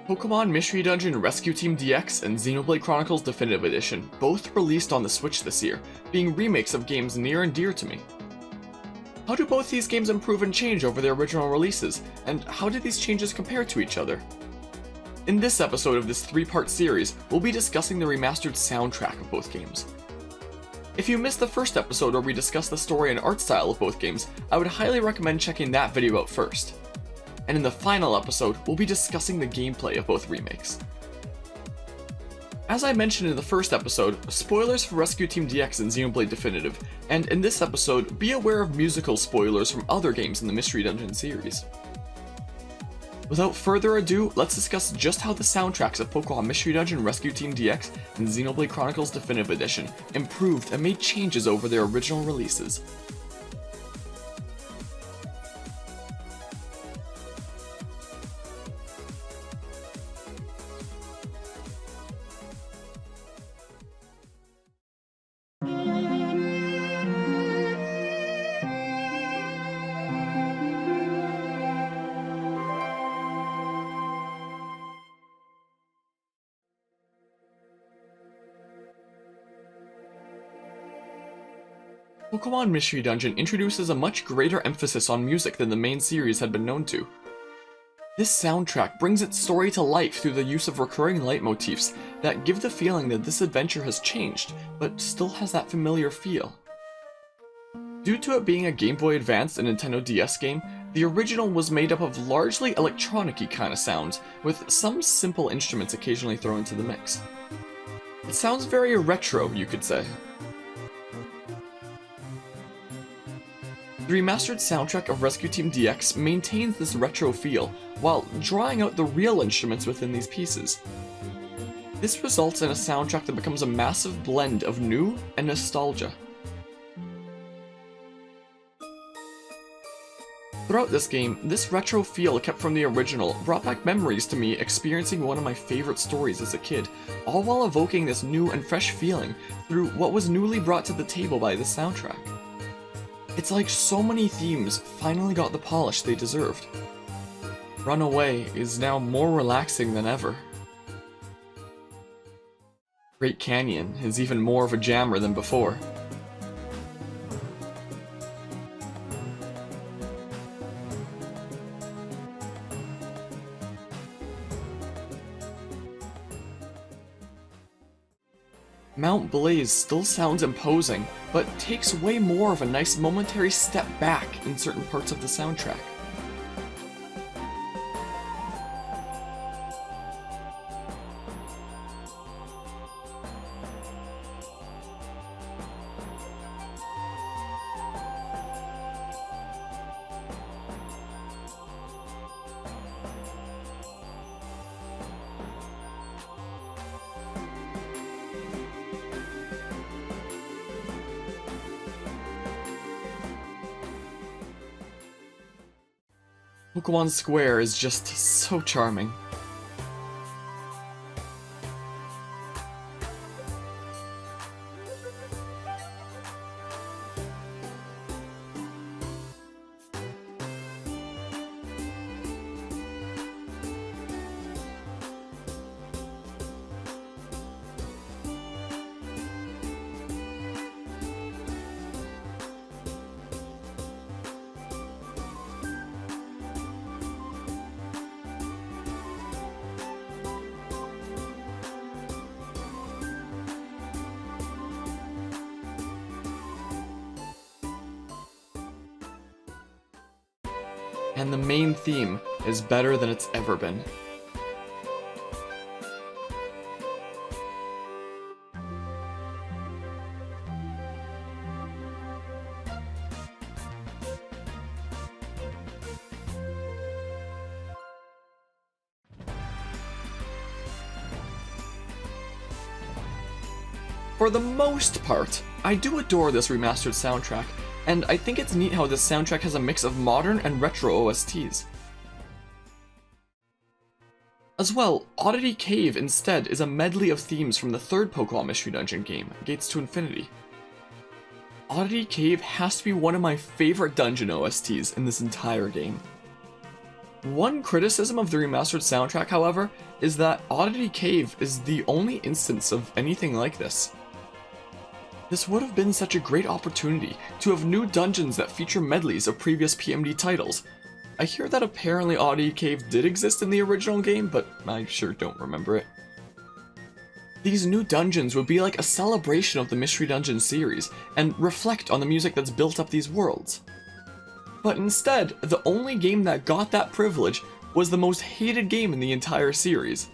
Pokémon Mystery Dungeon Rescue Team DX and Xenoblade Chronicles Definitive Edition both released on the Switch this year, being remakes of games near and dear to me. How do both these games improve and change over their original releases, and how do these changes compare to each other? In this episode of this 3-part series, we'll be discussing the remastered soundtrack of both games. If you missed the first episode where we discussed the story and art style of both games, I would highly recommend checking that video out first. And in the final episode, we'll be discussing the gameplay of both remakes. As I mentioned in the first episode, spoilers for Rescue Team DX and Xenoblade Definitive, and in this episode, be aware of musical spoilers from other games in the Mystery Dungeon series. Without further ado, let's discuss just how the soundtracks of Pokémon Mystery Dungeon Rescue Team DX and Xenoblade Chronicles Definitive Edition improved and made changes over their original releases. Pokémon Mystery Dungeon introduces a much greater emphasis on music than the main series had been known to. This soundtrack brings its story to life through the use of recurring leitmotifs that give the feeling that this adventure has changed, but still has that familiar feel. Due to it being a Game Boy Advance and Nintendo DS game, the original was made up of largely electronic-y kind of sounds, with some simple instruments occasionally thrown into the mix. It sounds very retro, you could say. The remastered soundtrack of Rescue Team DX maintains this retro feel, while drawing out the real instruments within these pieces. This results in a soundtrack that becomes a massive blend of new and nostalgia. Throughout this game, this retro feel kept from the original brought back memories to me experiencing one of my favorite stories as a kid, all while evoking this new and fresh feeling through what was newly brought to the table by this soundtrack. It's like so many themes finally got the polish they deserved. Runaway is now more relaxing than ever. Great Canyon is even more of a jammer than before. Mount Blaze still sounds imposing, but takes way more of a nice momentary step back in certain parts of the soundtrack. Pokemon Square is just so charming. And the main theme is better than it's ever been. For the most part, I do adore this remastered soundtrack, and I think it's neat how this soundtrack has a mix of modern and retro OSTs. As well, Oddity Cave instead is a medley of themes from the third Pokémon Mystery Dungeon game, Gates to Infinity. Oddity Cave has to be one of my favorite dungeon OSTs in this entire game. One criticism of the remastered soundtrack, however, is that Oddity Cave is the only instance of anything like this. This would have been such a great opportunity to have new dungeons that feature medleys of previous PMD titles. I hear that apparently Oddity Cave did exist in the original game, but I sure don't remember it. These new dungeons would be like a celebration of the Mystery Dungeon series, and reflect on the music that's built up these worlds. But instead, the only game that got that privilege was the most hated game in the entire series.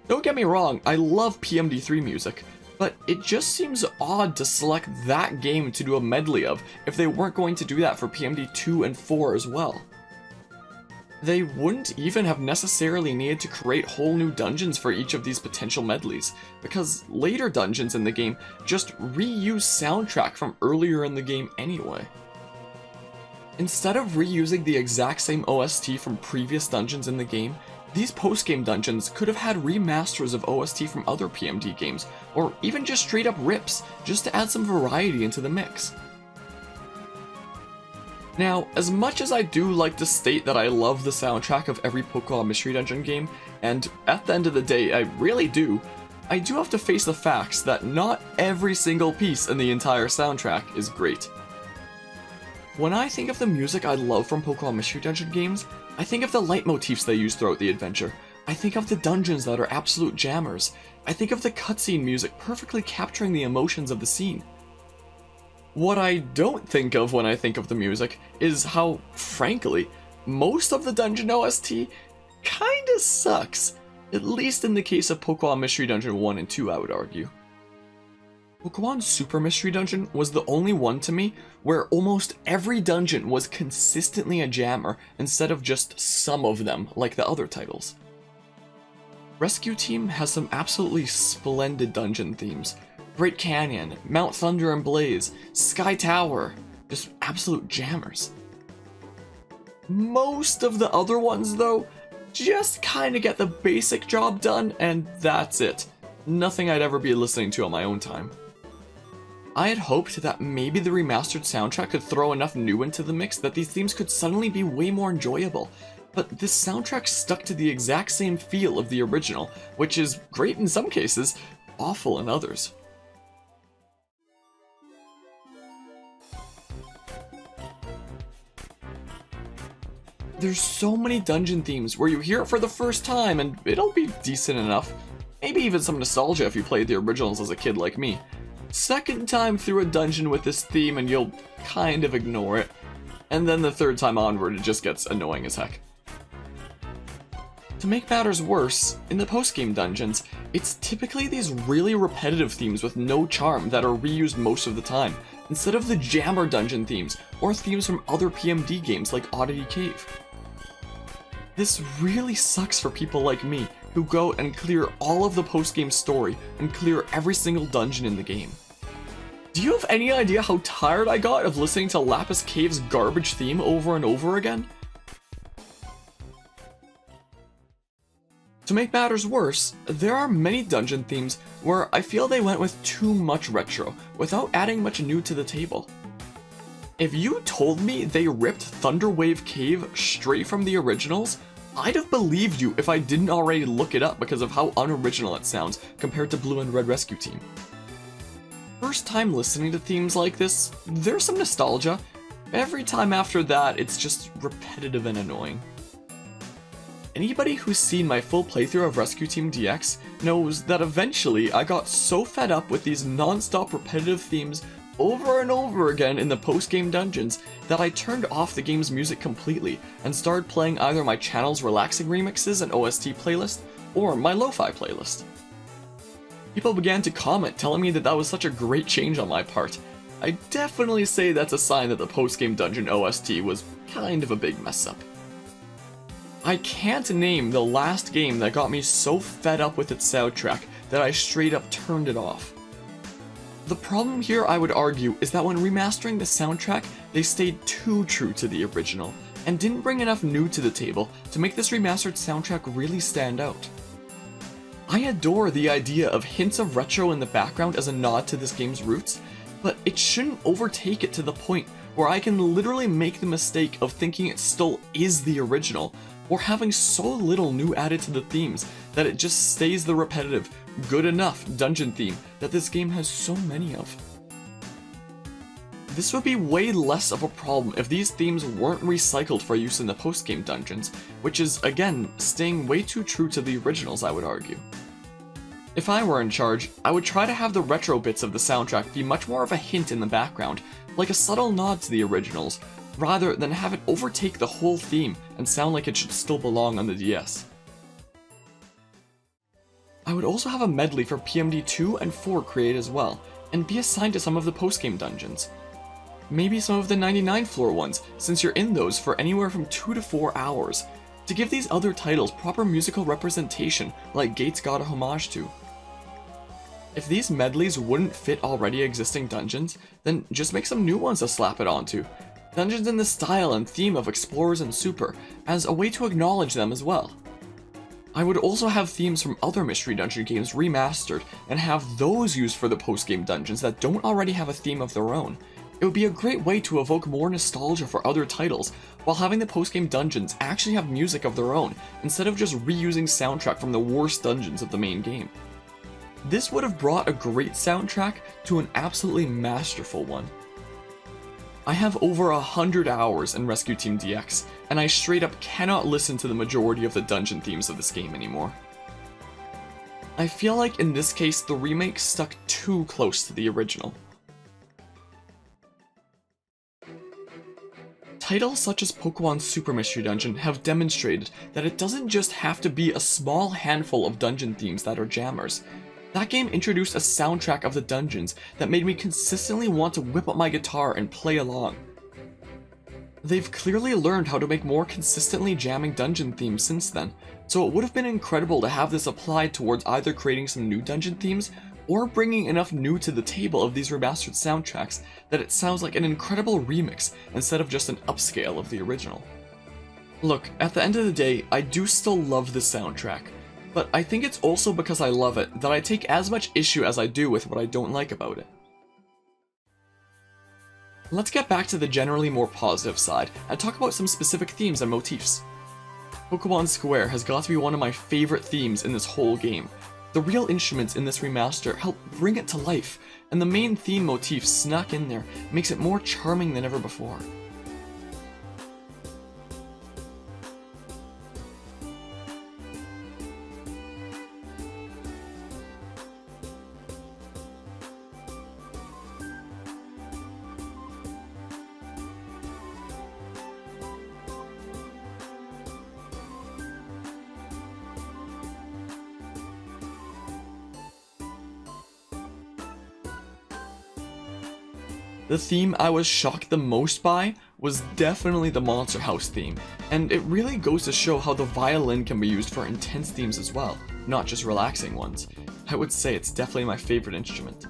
Don't get me wrong, I love PMD3 music, but it just seems odd to select that game to do a medley of if they weren't going to do that for PMD2 and 4 as well. They wouldn't even have necessarily needed to create whole new dungeons for each of these potential medleys, because later dungeons in the game just reuse soundtrack from earlier in the game anyway. Instead of reusing the exact same OST from previous dungeons in the game, these post-game dungeons could have had remasters of OST from other PMD games, or even just straight up rips, just to add some variety into the mix. Now, as much as I do like to state that I love the soundtrack of every Pokémon Mystery Dungeon game, and at the end of the day I really do, I do have to face the facts that not every single piece in the entire soundtrack is great. When I think of the music I love from Pokémon Mystery Dungeon games, I think of the leitmotifs they use throughout the adventure. I think of the dungeons that are absolute jammers. I think of the cutscene music perfectly capturing the emotions of the scene. What I don't think of when I think of the music is how, frankly, most of the dungeon OST kinda sucks. At least in the case of Pokémon Mystery Dungeon 1 and 2, I would argue. Pokémon Super Mystery Dungeon was the only one to me where almost every dungeon was consistently a jammer instead of just some of them like the other titles. Rescue Team has some absolutely splendid dungeon themes. Great Canyon, Mount Thunder and Blaze, Sky Tower, just absolute jammers. Most of the other ones, though, just kinda get the basic job done, and that's it. Nothing I'd ever be listening to on my own time. I had hoped that maybe the remastered soundtrack could throw enough new into the mix that these themes could suddenly be way more enjoyable, but this soundtrack stuck to the exact same feel of the original, which is great in some cases, awful in others. There's so many dungeon themes where you hear it for the first time and it'll be decent enough. Maybe even some nostalgia if you played the originals as a kid like me. Second time through a dungeon with this theme and you'll kind of ignore it. And then the third time onward it just gets annoying as heck. To make matters worse, in the post-game dungeons, it's typically these really repetitive themes with no charm that are reused most of the time, instead of the jammer dungeon themes, or themes from other PMD games like Oddity Cave. This really sucks for people like me, who go and clear all of the post-game story and clear every single dungeon in the game. Do you have any idea how tired I got of listening to Lapis Cave's garbage theme over and over again? To make matters worse, there are many dungeon themes where I feel they went with too much retro, without adding much new to the table. If you told me they ripped Thunderwave Cave straight from the originals, I'd have believed you if I didn't already look it up because of how unoriginal it sounds compared to Blue and Red Rescue Team. First time listening to themes like this, there's some nostalgia. Every time after that, it's just repetitive and annoying. Anybody who's seen my full playthrough of Rescue Team DX knows that eventually I got so fed up with these non-stop repetitive themes over and over again in the post-game dungeons that I turned off the game's music completely and started playing either my channel's relaxing remixes and OST playlist or my lo-fi playlist. People began to comment telling me that that was such a great change on my part. I definitely say that's a sign that the post-game dungeon OST was kind of a big mess up. I can't name the last game that got me so fed up with its soundtrack that I straight up turned it off. The problem here, I would argue, is that when remastering the soundtrack, they stayed too true to the original, and didn't bring enough new to the table to make this remastered soundtrack really stand out. I adore the idea of hints of retro in the background as a nod to this game's roots, but it shouldn't overtake it to the point where I can literally make the mistake of thinking it still is the original, or having so little new added to the themes that it just stays the repetitive, good enough dungeon theme that this game has so many of. This would be way less of a problem if these themes weren't recycled for use in the post-game dungeons, which is, again, staying way too true to the originals, I would argue. If I were in charge, I would try to have the retro bits of the soundtrack be much more of a hint in the background, like a subtle nod to the originals, rather than have it overtake the whole theme and sound like it should still belong on the DS. I would also have a medley for PMD 2 and 4 create as well, and be assigned to some of the post-game dungeons. Maybe some of the 99 floor ones, since you're in those for anywhere from 2 to 4 hours, to give these other titles proper musical representation like Gates got a homage to. If these medleys wouldn't fit already existing dungeons, then just make some new ones to slap it onto. Dungeons in the style and theme of Explorers and Super, as a way to acknowledge them as well. I would also have themes from other Mystery Dungeon games remastered, and have those used for the post-game dungeons that don't already have a theme of their own. It would be a great way to evoke more nostalgia for other titles, while having the post-game dungeons actually have music of their own, instead of just reusing soundtrack from the worst dungeons of the main game. This would have brought a great soundtrack to an absolutely masterful one. I have over 100 hours in Rescue Team DX, and I straight up cannot listen to the majority of the dungeon themes of this game anymore. I feel like in this case the remake stuck too close to the original. Titles such as Pokémon Super Mystery Dungeon have demonstrated that it doesn't just have to be a small handful of dungeon themes that are jammers. That game introduced a soundtrack of the dungeons that made me consistently want to whip up my guitar and play along. They've clearly learned how to make more consistently jamming dungeon themes since then, so it would have been incredible to have this applied towards either creating some new dungeon themes or bringing enough new to the table of these remastered soundtracks that it sounds like an incredible remix instead of just an upscale of the original. Look, at the end of the day, I do still love this soundtrack, but I think it's also because I love it that I take as much issue as I do with what I don't like about it. Let's get back to the generally more positive side and talk about some specific themes and motifs. Pokémon Square has got to be one of my favorite themes in this whole game. The real instruments in this remaster help bring it to life, and the main theme motif snuck in there makes it more charming than ever before. The theme I was shocked the most by was definitely the Monster House theme, and it really goes to show how the violin can be used for intense themes as well, not just relaxing ones. I would say it's definitely my favorite instrument.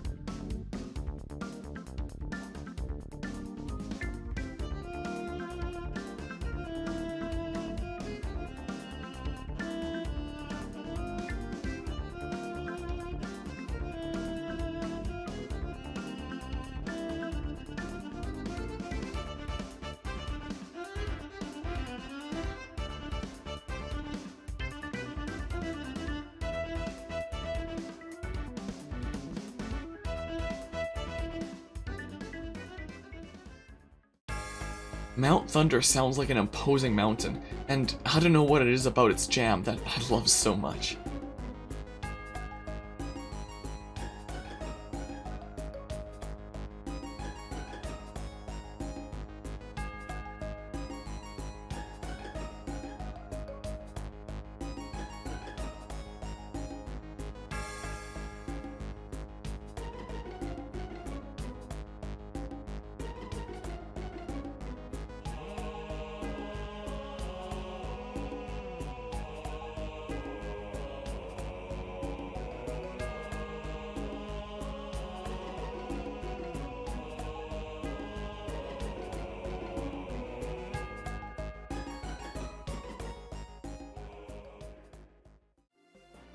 Mount Thunder sounds like an imposing mountain, and I don't know what it is about its jam that I love so much.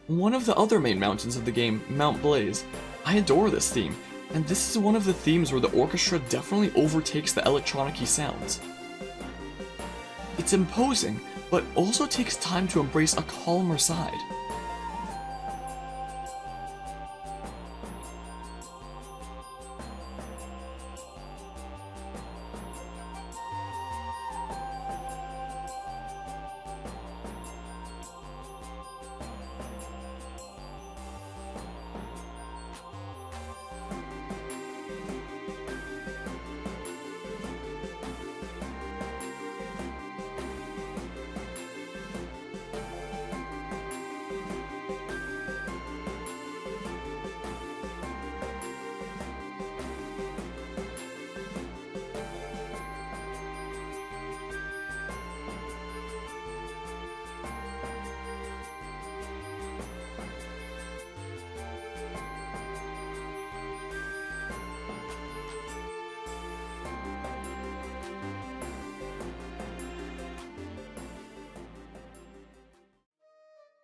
One of the other main mountains of the game, Mount Blaze. I adore this theme. and this is one of the themes where the orchestra definitely overtakes the electronic-y sounds. It's imposing, but also takes time to embrace a calmer side.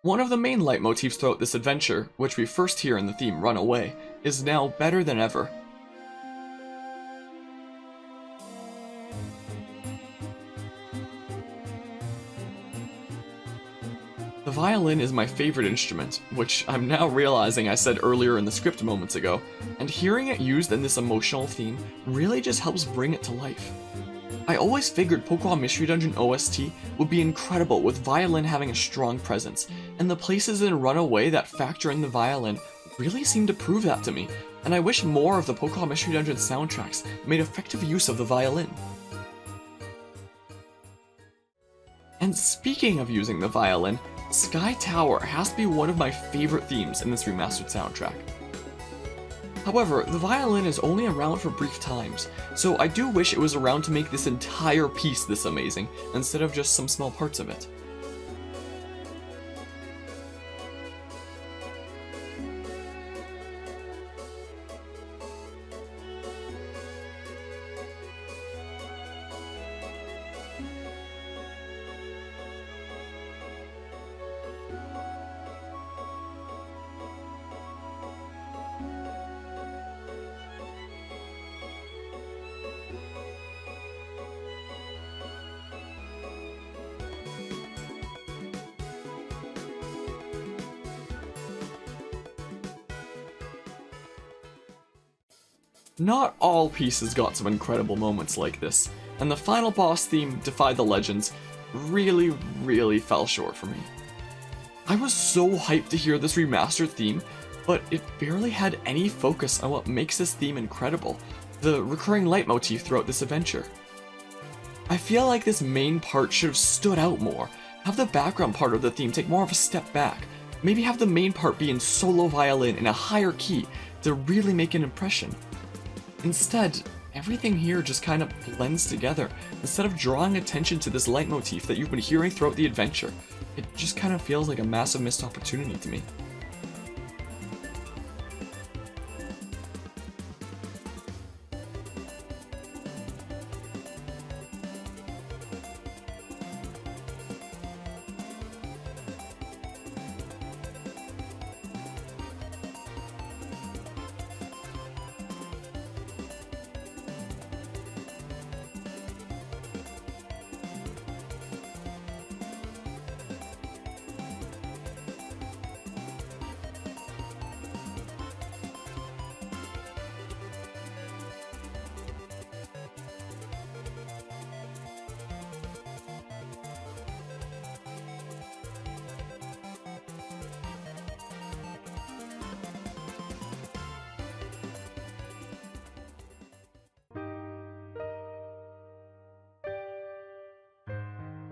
One of the main leitmotifs throughout this adventure, which we first hear in the theme Run Away, is now better than ever. The violin is my favorite instrument, which I'm now realizing I said earlier in the script moments ago, and hearing it used in this emotional theme really just helps bring it to life. I always figured Pokémon Mystery Dungeon OST would be incredible with violin having a strong presence, and the places in Run Away that factor in the violin really seem to prove that to me, and I wish more of the Pokémon Mystery Dungeon soundtracks made effective use of the violin. And speaking of using the violin, Sky Tower has to be one of my favorite themes in this remastered soundtrack. However, the violin is only around for brief times, so I do wish it was around to make this entire piece this amazing, instead of just some small parts of it. Not all pieces got some incredible moments like this, and the final boss theme, Defy the Legends, really fell short for me. I was so hyped to hear this remastered theme, but it barely had any focus on what makes this theme incredible, the recurring leitmotif throughout this adventure. I feel like this main part should have stood out more, have the background part of the theme take more of a step back, maybe have the main part be in solo violin in a higher key to really make an impression. Instead, everything here just kind of blends together. Instead of drawing attention to this leitmotif that you've been hearing throughout the adventure, it just kind of feels like a massive missed opportunity to me.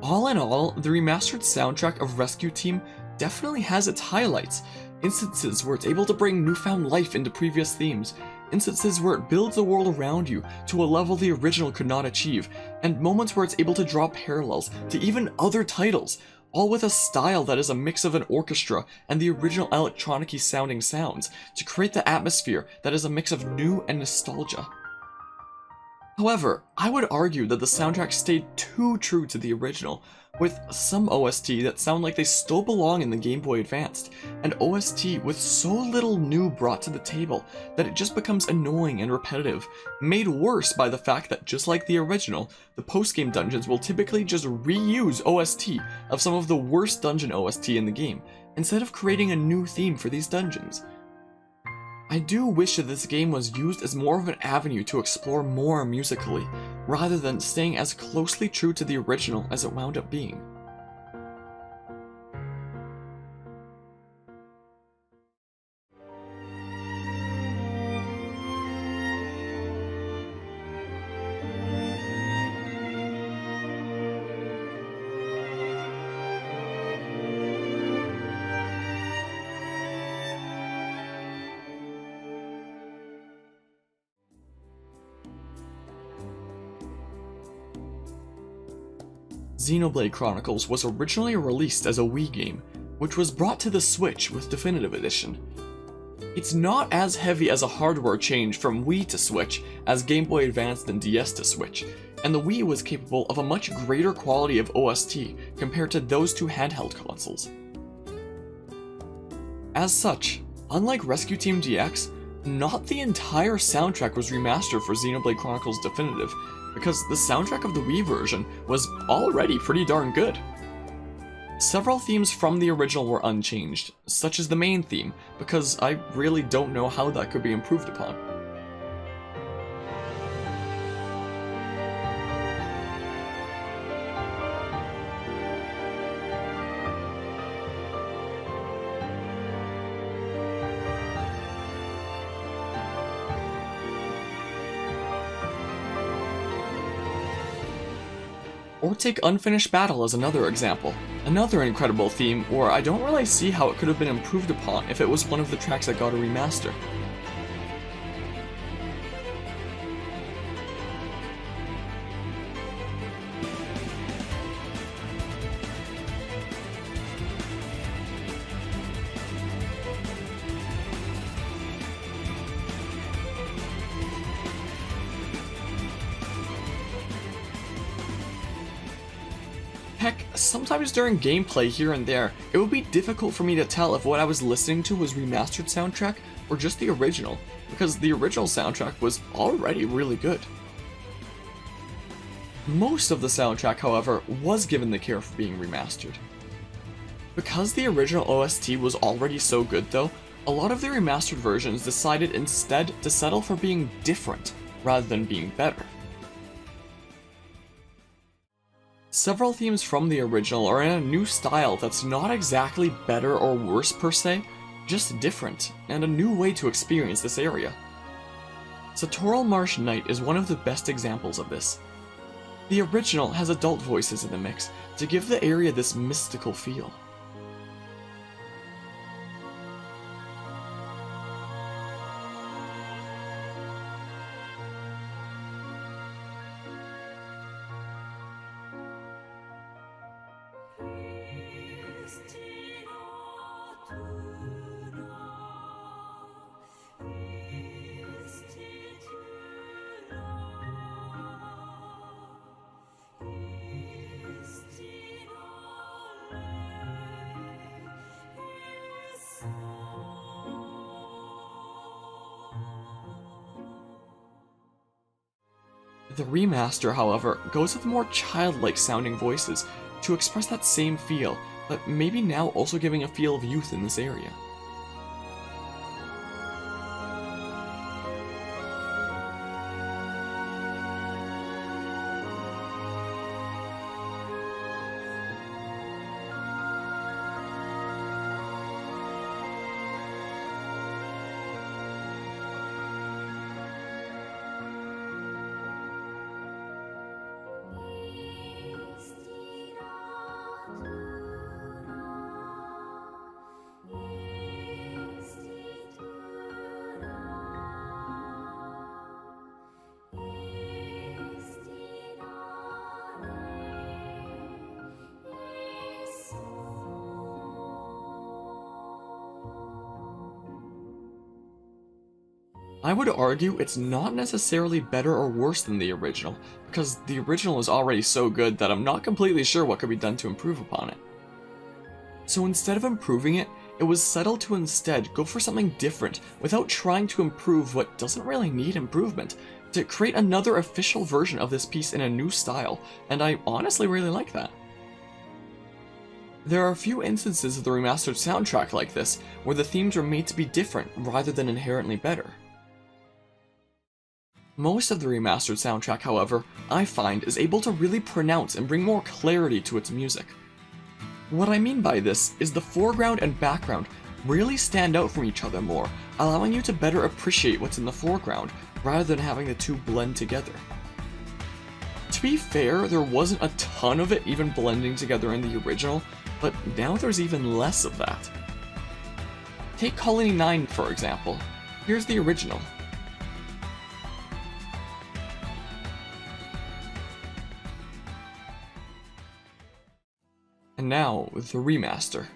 All in all, the remastered soundtrack of Rescue Team definitely has its highlights, instances where it's able to bring newfound life into previous themes, instances where it builds the world around you to a level the original could not achieve, and moments where it's able to draw parallels to even other titles, all with a style that is a mix of an orchestra and the original electronic-y sounding sounds, to create the atmosphere that is a mix of new and nostalgia. However, I would argue that the soundtrack stayed too true to the original, with some OST that sound like they still belong in the Game Boy Advanced, and OST with so little new brought to the table that it just becomes annoying and repetitive, made worse by the fact that just like the original, the post-game dungeons will typically just reuse OST of some of the worst dungeon OST in the game, instead of creating a new theme for these dungeons. I do wish that this game was used as more of an avenue to explore more musically, rather than staying as closely true to the original as it wound up being. Xenoblade Chronicles was originally released as a Wii game, which was brought to the Switch with Definitive Edition. It's not as heavy as a hardware change from Wii to Switch as Game Boy Advance and DS to Switch, and the Wii was capable of a much greater quality of OST compared to those two handheld consoles. As such, unlike Rescue Team DX, not the entire soundtrack was remastered for Xenoblade Chronicles Definitive, because the soundtrack of the Wii version was already pretty darn good. Several themes from the original were unchanged, such as the main theme, because I really don't know how that could be improved upon. Or take Unfinished Battle as another example. Another incredible theme where I don't really see how it could have been improved upon if it was one of the tracks that got a remaster. Heck, sometimes during gameplay here and there, it would be difficult for me to tell if what I was listening to was remastered soundtrack or just the original, because the original soundtrack was already really good. Most of the soundtrack, however, was given the care for being remastered. Because the original OST was already so good though, a lot of the remastered versions decided instead to settle for being different rather than being better. Several themes from the original are in a new style that's not exactly better or worse per se, just different, and a new way to experience this area. Satoral Marsh Night is one of the best examples of this. The original has adult voices in the mix to give the area this mystical feel. The remaster, however, goes with more childlike sounding voices to express that same feel, but maybe now also giving a feel of youth in this area. I would argue it's not necessarily better or worse than the original, because the original is already so good that I'm not completely sure what could be done to improve upon it. So instead of improving it, it was settled to instead go for something different without trying to improve what doesn't really need improvement, to create another official version of this piece in a new style, and I honestly really like that. There are a few instances of the remastered soundtrack like this, where the themes are made to be different rather than inherently better. Most of the remastered soundtrack, however, I find is able to really pronounce and bring more clarity to its music. What I mean by this is the foreground and background really stand out from each other more, allowing you to better appreciate what's in the foreground, rather than having the two blend together. To be fair, there wasn't a ton of it even blending together in the original, but now there's even less of that. Take Colony 9 for example. Here's the original. And now, the remaster.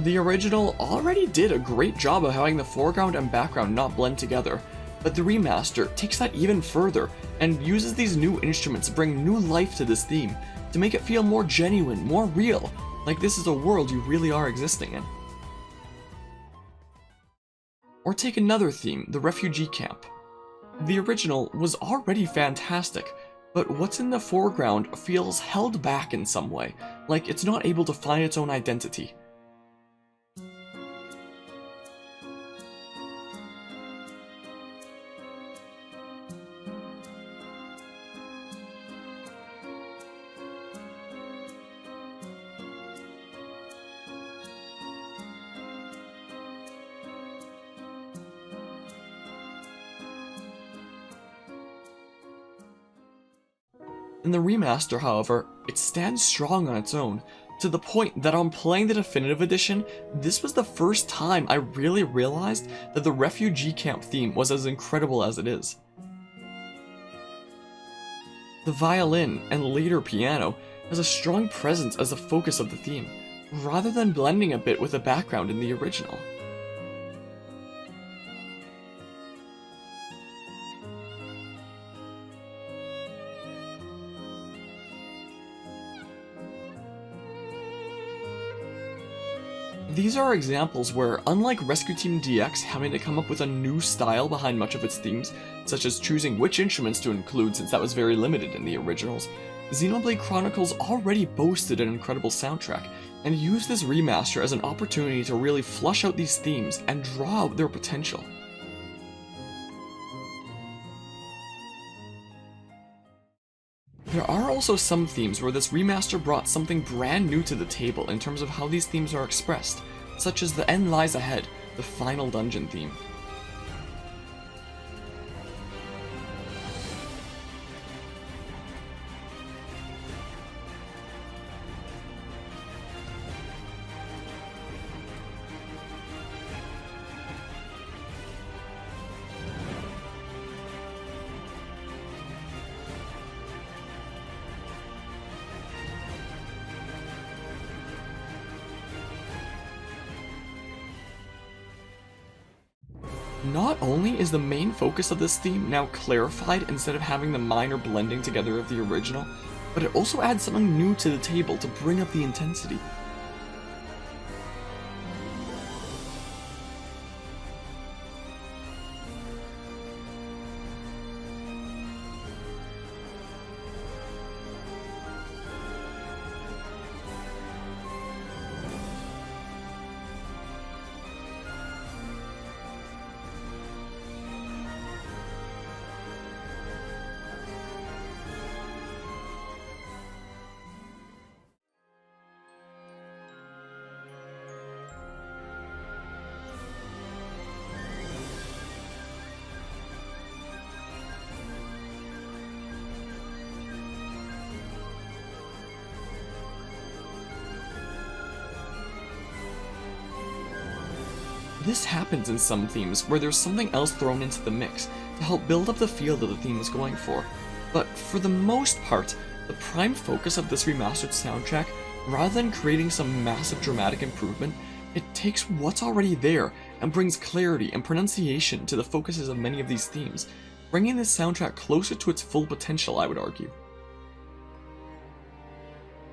The original already did a great job of having the foreground and background not blend together, but the remaster takes that even further and uses these new instruments to bring new life to this theme, to make it feel more genuine, more real, like this is a world you really are existing in. Or take another theme, the refugee camp. The original was already fantastic, but what's in the foreground feels held back in some way, like it's not able to find its own identity. In the remaster, however, it stands strong on its own, to the point that on playing the definitive edition, this was the first time I really realized that the refugee camp theme was as incredible as it is. The violin, and later piano, has a strong presence as the focus of the theme, rather than blending a bit with the background in the original. These are examples where, unlike Rescue Team DX having to come up with a new style behind much of its themes, such as choosing which instruments to include since that was very limited in the originals, Xenoblade Chronicles already boasted an incredible soundtrack, and used this remaster as an opportunity to really flush out these themes and draw out their potential. There are also some themes where this remaster brought something brand new to the table in terms of how these themes are expressed, such as the End Lies Ahead, the final dungeon theme. Not only is the main focus of this theme now clarified instead of having the minor blending together of the original, but it also adds something new to the table to bring up the intensity. This happens in some themes where there's something else thrown into the mix to help build up the feel that the theme is going for, but for the most part, the prime focus of this remastered soundtrack, rather than creating some massive dramatic improvement, it takes what's already there and brings clarity and pronunciation to the focuses of many of these themes, bringing this soundtrack closer to its full potential, I would argue.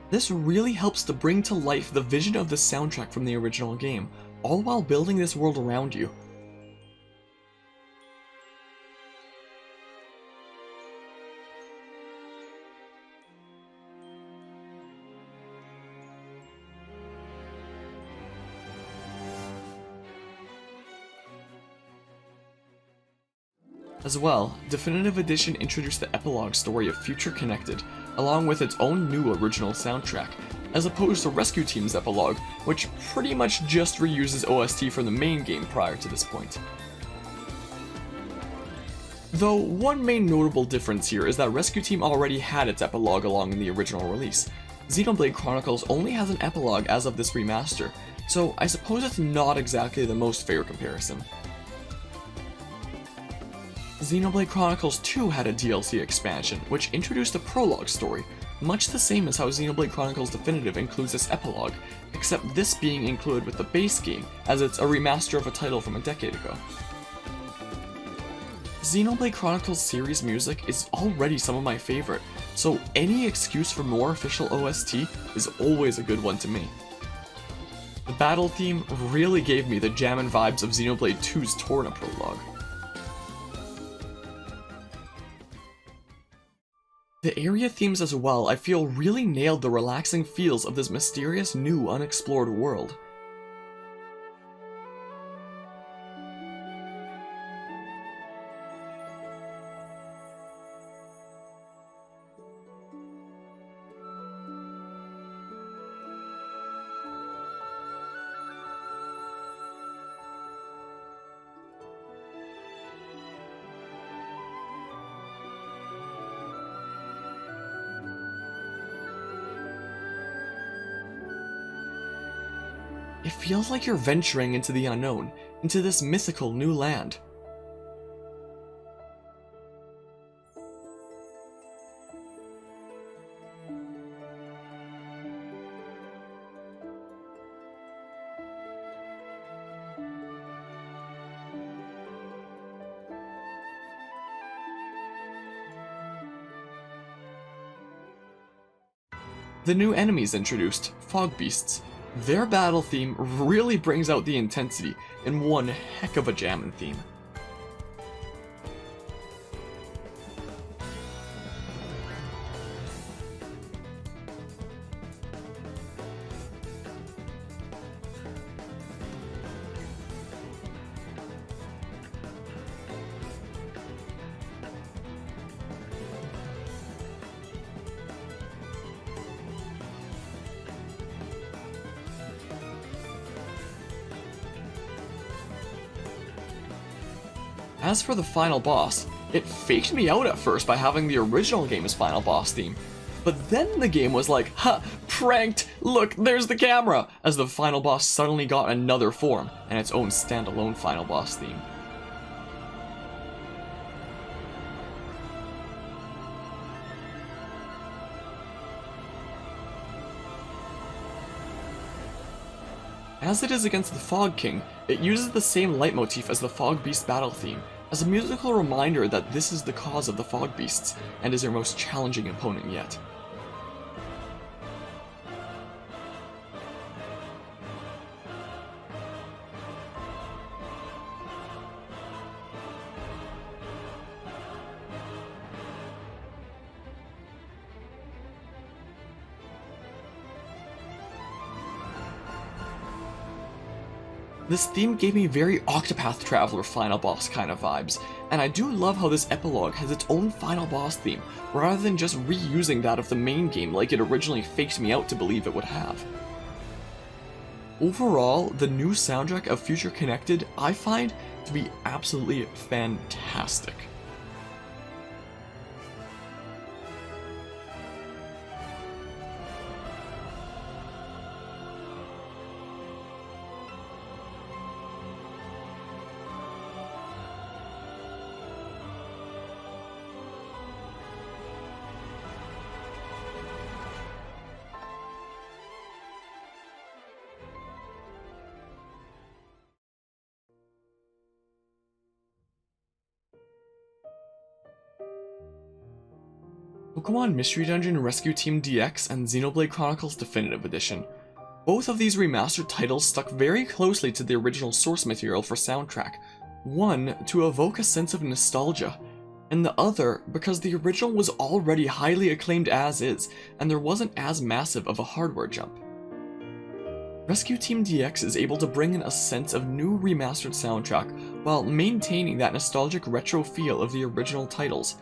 This really helps to bring to life the vision of the soundtrack from the original game, all while building this world around you. As well, Definitive Edition introduced the epilogue story of Future Connected, along with its own new original soundtrack, as opposed to Rescue Team's epilogue, which pretty much just reuses OST from the main game prior to this point. Though one main notable difference here is that Rescue Team already had its epilogue along in the original release. Xenoblade Chronicles only has an epilogue as of this remaster, so I suppose it's not exactly the most fair comparison. Xenoblade Chronicles 2 had a DLC expansion, which introduced a prologue story, much the same as how Xenoblade Chronicles Definitive includes this epilogue, except this being included with the base game, as it's a remaster of a title from a decade ago. Xenoblade Chronicles series music is already some of my favorite, so any excuse for more official OST is always a good one to me. The battle theme really gave me the jammin' vibes of Xenoblade 2's Torna prologue. The area themes as well, I feel, really nailed the relaxing feels of this mysterious new unexplored world. It feels like you're venturing into the unknown, into this mythical new land. The new enemies introduced, Fog Beasts. Their battle theme really brings out the intensity in one heck of a jammin' theme. As for the final boss, it faked me out at first by having the original game's final boss theme, but then the game was like, ha, pranked, look, there's the camera, as the final boss suddenly got another form and its own standalone final boss theme. As it is against the Fog King, it uses the same leitmotif as the Fog Beast battle theme, as a musical reminder that this is the cause of the Fog Beasts, and is their most challenging opponent yet. This theme gave me very Octopath Traveler final boss kind of vibes, and I do love how this epilogue has its own final boss theme, rather than just reusing that of the main game like it originally faked me out to believe it would have. Overall, the new soundtrack of Future Connected I find to be absolutely fantastic. Pokémon Mystery Dungeon Rescue Team DX and Xenoblade Chronicles Definitive Edition. Both of these remastered titles stuck very closely to the original source material for soundtrack, one to evoke a sense of nostalgia, and the other because the original was already highly acclaimed as is, and there wasn't as massive of a hardware jump. Rescue Team DX is able to bring in a sense of new remastered soundtrack while maintaining that nostalgic retro feel of the original titles.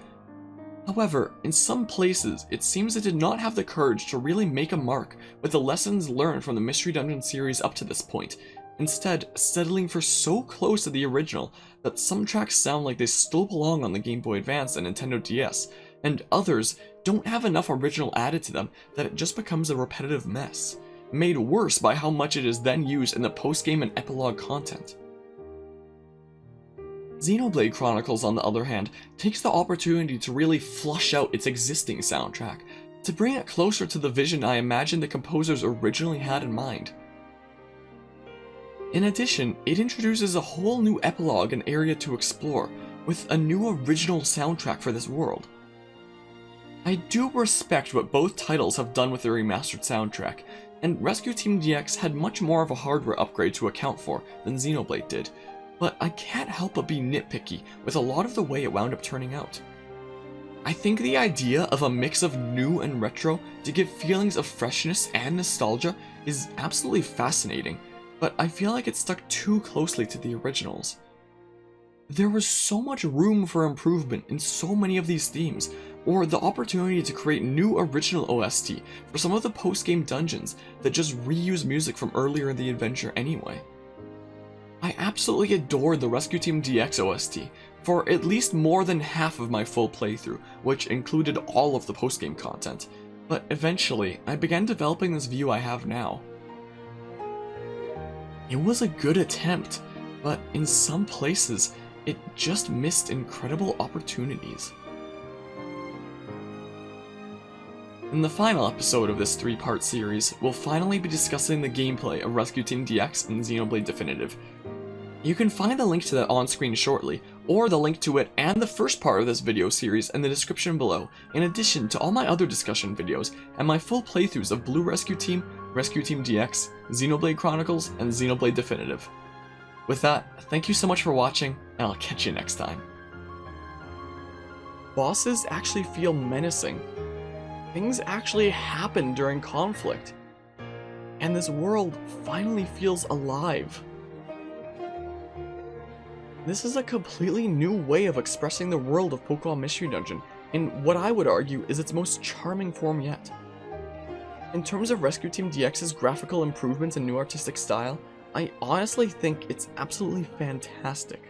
However, in some places, it seems it did not have the courage to really make a mark with the lessons learned from the Mystery Dungeon series up to this point, instead settling for so close to the original that some tracks sound like they still belong on the Game Boy Advance and Nintendo DS, and others don't have enough original added to them that it just becomes a repetitive mess, made worse by how much it is then used in the post-game and epilogue content. Xenoblade Chronicles, on the other hand, takes the opportunity to really flush out its existing soundtrack, to bring it closer to the vision I imagine the composers originally had in mind. In addition, it introduces a whole new epilogue and area to explore, with a new original soundtrack for this world. I do respect what both titles have done with their remastered soundtrack, and Rescue Team DX had much more of a hardware upgrade to account for than Xenoblade did, but I can't help but be nitpicky with a lot of the way it wound up turning out. I think the idea of a mix of new and retro to give feelings of freshness and nostalgia is absolutely fascinating, but I feel like it stuck too closely to the originals. There was so much room for improvement in so many of these themes, or the opportunity to create new original OST for some of the post-game dungeons that just reuse music from earlier in the adventure anyway. I absolutely adored the Rescue Team DX OST for at least more than half of my full playthrough, which included all of the post-game content, but eventually I began developing this view I have now. It was a good attempt, but in some places, it just missed incredible opportunities. In the final episode of this 3-part series, we'll finally be discussing the gameplay of Rescue Team DX and Xenoblade Definitive. You can find the link to that on screen shortly, or the link to it and the first part of this video series in the description below, in addition to all my other discussion videos and my full playthroughs of Blue Rescue Team, Rescue Team DX, Xenoblade Chronicles, and Xenoblade Definitive. With that, thank you so much for watching, and I'll catch you next time. Bosses actually feel menacing. Things actually happen during conflict. And this world finally feels alive. This is a completely new way of expressing the world of Pokémon Mystery Dungeon in what I would argue is its most charming form yet. In terms of Rescue Team DX's graphical improvements and new artistic style, I honestly think it's absolutely fantastic.